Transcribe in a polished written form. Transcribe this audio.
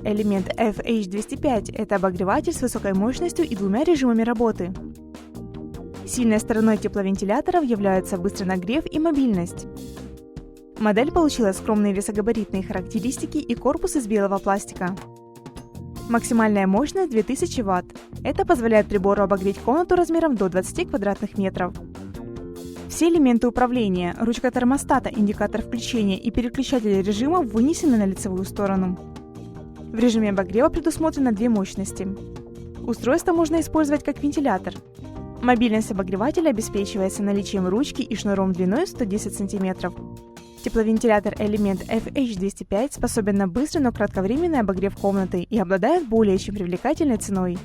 Элемент FH205 – это обогреватель с высокой мощностью и двумя режимами работы. Сильной стороной тепловентиляторов являются быстрый нагрев и мобильность. Модель получила скромные весогабаритные характеристики и корпус из белого пластика. Максимальная мощность 2000 Вт. Это позволяет прибору обогреть комнату размером до 20 квадратных метров. Все элементы управления, ручка термостата, индикатор включения и переключатель режимов вынесены на лицевую сторону. В режиме обогрева предусмотрено две мощности. Устройство можно использовать как вентилятор. Мобильность обогревателя обеспечивается наличием ручки и шнуром длиной 110 см. Тепловентилятор элемент FH205 способен на быстрый, но кратковременный обогрев комнаты и обладает более чем привлекательной ценой.